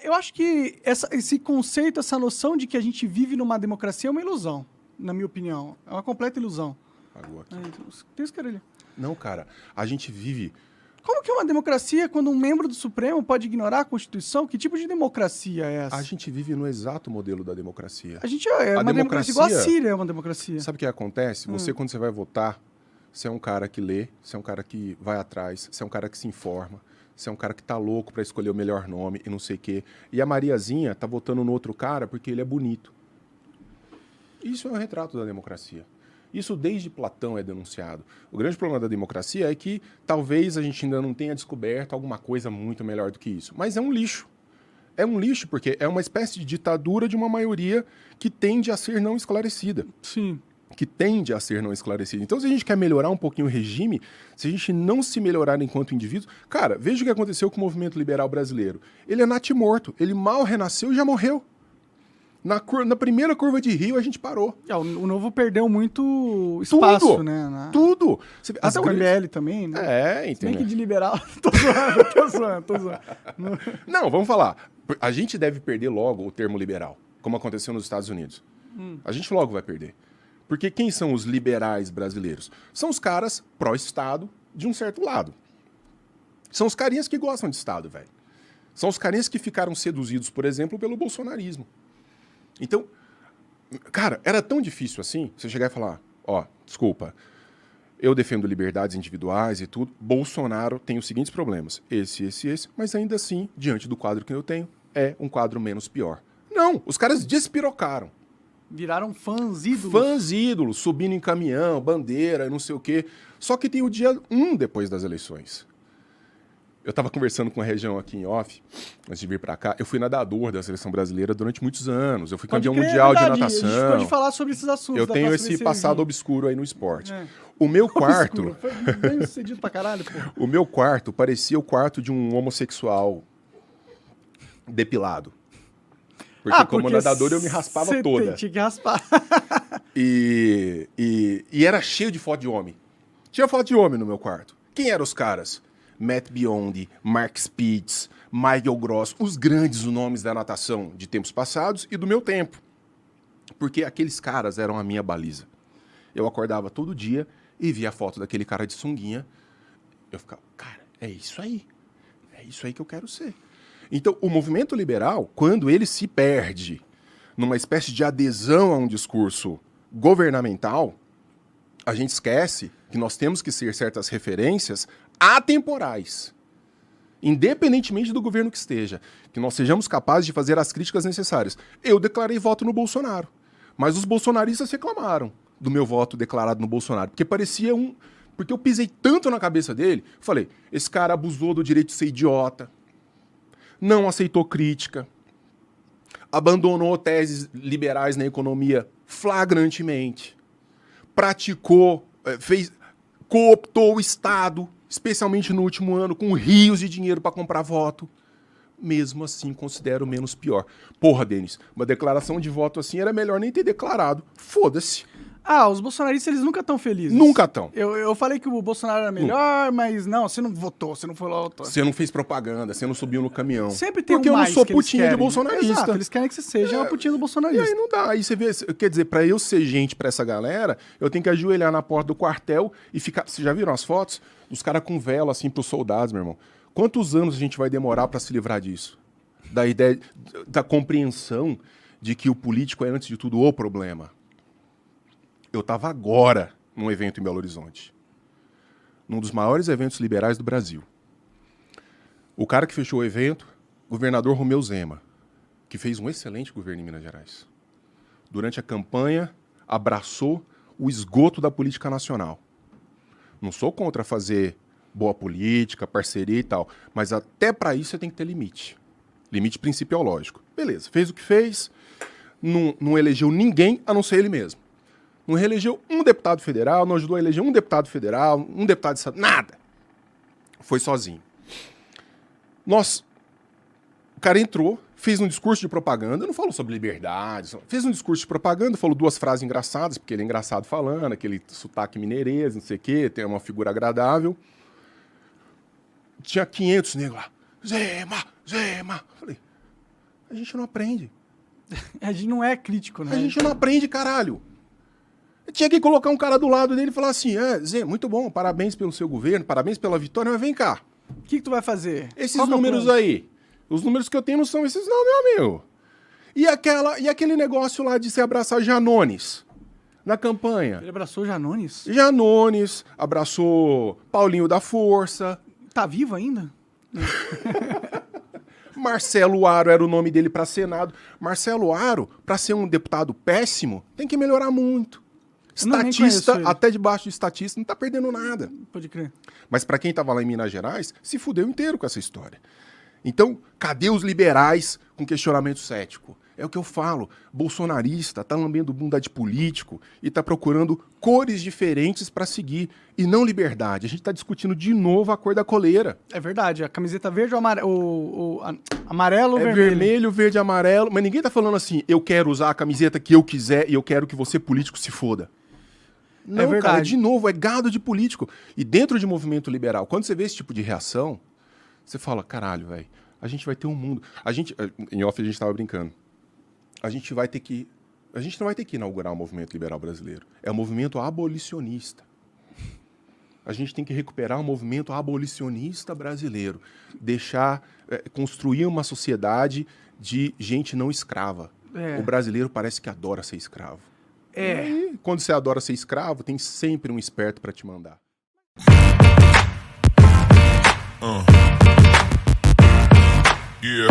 Eu acho que esse conceito, essa noção de que a gente vive numa democracia é uma ilusão, na minha opinião. É uma completa ilusão. Pagou aqui. Tem esse cara ali. Não, cara, a gente vive... Como que é uma democracia quando um membro do Supremo pode ignorar a Constituição? Que tipo de democracia é essa? A gente vive no exato modelo da democracia. A gente é uma democracia igual a Síria é uma democracia. Sabe o que acontece? Você, quando você vai votar, você é um cara que lê, você é um cara que vai atrás, você é um cara que se informa, você é um cara que tá louco para escolher o melhor nome e não sei o quê. E a Mariazinha tá votando no outro cara porque ele é bonito. Isso é um retrato da democracia. Isso desde Platão é denunciado. O grande problema da democracia é que talvez a gente ainda não tenha descoberto alguma coisa muito melhor do que isso. Mas é um lixo. É um lixo porque é uma espécie de ditadura de uma maioria que tende a ser não esclarecida. Sim. Que tende a ser não esclarecida. Então, se a gente quer melhorar um pouquinho o regime, se a gente não se melhorar enquanto indivíduo... Cara, veja o que aconteceu com o movimento liberal brasileiro. Ele é natimorto. Ele mal renasceu e já morreu. Na primeira curva de Rio, a gente parou. O Novo perdeu muito espaço, Tudo, né? Tudo. Até o MBL também, né? É, Se bem entendeu? que de liberal... tô zoando. Não, vamos falar. A gente deve perder logo o termo liberal, como aconteceu nos Estados Unidos. A gente logo vai perder. Porque quem são os liberais brasileiros? São os caras pró-Estado de um certo lado. São os carinhas que gostam de Estado, velho. São os carinhas que ficaram seduzidos, por exemplo, pelo bolsonarismo. Então, cara, era tão difícil assim, você chegar e falar, ó, desculpa, eu defendo liberdades individuais e tudo, Bolsonaro tem os seguintes problemas, esse, mas ainda assim, diante do quadro que eu tenho, é um quadro menos pior. Não, os caras despirocaram. Viraram fãs ídolos. Fãs ídolos, subindo em caminhão, bandeira, não sei o quê. Só que tem o dia 1 depois das eleições. Eu estava conversando com a região aqui em off, antes de vir para cá. Eu fui nadador da seleção brasileira durante muitos anos. Eu fui campeão mundial de natação. A gente pode falar sobre esses assuntos. Eu tenho esse passado obscuro aí no esporte. É. O meu quarto... Obscuro. Foi bem sucedido pra caralho, pô. O meu quarto parecia o quarto de um homossexual depilado. Porque como nadador eu me raspava toda. Tinha que raspar. E era cheio de foto de homem. Tinha foto de homem no meu quarto. Quem eram os caras? Matt Biondi, Mark Spitz, Michael Gross, os grandes nomes da natação de tempos passados e do meu tempo. Porque aqueles caras eram a minha baliza. Eu acordava todo dia e via a foto daquele cara de sunguinha. Eu ficava, cara, é isso aí. É isso aí que eu quero ser. Então, o movimento liberal, quando ele se perde numa espécie de adesão a um discurso governamental, a gente esquece que nós temos que ser certas referências atemporais, independentemente do governo que esteja, que nós sejamos capazes de fazer as críticas necessárias. Eu declarei voto no Bolsonaro, mas os bolsonaristas reclamaram do meu voto declarado no Bolsonaro, porque parecia porque eu pisei tanto na cabeça dele, falei, esse cara abusou do direito de ser idiota, não aceitou crítica, abandonou teses liberais na economia flagrantemente, praticou, cooptou o Estado, especialmente no último ano, com rios de dinheiro para comprar voto. Mesmo assim, considero menos pior. Porra, Denis, uma declaração de voto assim era melhor nem ter declarado. Foda-se. Os bolsonaristas, eles nunca estão felizes. Nunca estão. Eu falei que o Bolsonaro era melhor, mas não, você não votou, você não foi lá votar. Você não fez propaganda, você não subiu no caminhão. Sempre tem porque um eu não mais sou que eles putinha de querem. bolsonarista. Exato, eles querem que você seja uma putinha do E bolsonarista. aí não dá. Aí você vê, quer dizer, pra eu ser gente pra essa galera, eu tenho que ajoelhar na porta do quartel e ficar... Vocês já viram as fotos? Os caras com vela, assim, pros soldados, meu irmão. Quantos anos a gente vai demorar pra se livrar disso? Da ideia, da compreensão de que o político é, antes de tudo, o problema. Eu estava agora num evento em Belo Horizonte. Num dos maiores eventos liberais do Brasil. O cara que fechou o evento, governador Romeu Zema, que fez um excelente governo em Minas Gerais. Durante a campanha, abraçou o esgoto da política nacional. Não sou contra fazer boa política, parceria e tal, mas até para isso você tem que ter limite. Limite principiológico. Beleza, fez o que fez, não elegeu ninguém a não ser ele mesmo. Não reelegeu um deputado federal, não ajudou a eleger um deputado federal, um deputado de estado, nada. Foi sozinho. O cara entrou, fez um discurso de propaganda, não falou sobre liberdade, fez um discurso de propaganda, falou duas frases engraçadas, porque ele é engraçado falando, aquele sotaque mineirês, não sei o quê, tem uma figura agradável. Tinha 500 negros lá. Zema! Falei, A gente não aprende. A gente não é crítico, né? A gente não aprende, caralho. Eu tinha que colocar um cara do lado dele e falar assim, Zé, muito bom, parabéns pelo seu governo, parabéns pela vitória, mas vem cá. O que tu vai fazer? Esses Qual que é o números plano? aí, os números que eu tenho não são esses não, meu amigo. E aquele negócio lá de se abraçar Janones na campanha? Ele abraçou o Janones? Janones, abraçou Paulinho da Força, Tá vivo ainda? Marcelo Aro era o nome dele para Senado. Marcelo Aro, para ser um deputado péssimo, tem que melhorar muito. Eu nem Estatista, conheço ele. até debaixo de estatista, não tá perdendo nada. Pode crer. Mas para quem tava lá em Minas Gerais, se fudeu inteiro com essa história. Então, cadê os liberais com questionamento cético? É o que eu falo. Bolsonarista tá lambendo bunda de político e tá procurando cores diferentes para seguir e não liberdade. A gente tá discutindo de novo a cor da coleira. É verdade. A camiseta verde ou amarelo ou É vermelho? vermelho, verde, amarelo, mas ninguém tá falando assim, eu quero usar a camiseta que eu quiser e eu quero que você político se foda. Não, verdade. cara, de novo, é gado de político. E dentro de movimento liberal, quando você vê esse tipo de reação, você fala, caralho, velho, a gente vai ter um mundo. Em off a gente tava brincando. A gente não vai ter que inaugurar o movimento liberal brasileiro. É um movimento abolicionista. A gente tem que recuperar o movimento abolicionista brasileiro. Construir uma sociedade de gente não escrava. É. O brasileiro parece que adora ser escravo. É. E aí, quando você adora ser escravo, tem sempre um esperto para te mandar. Yeah.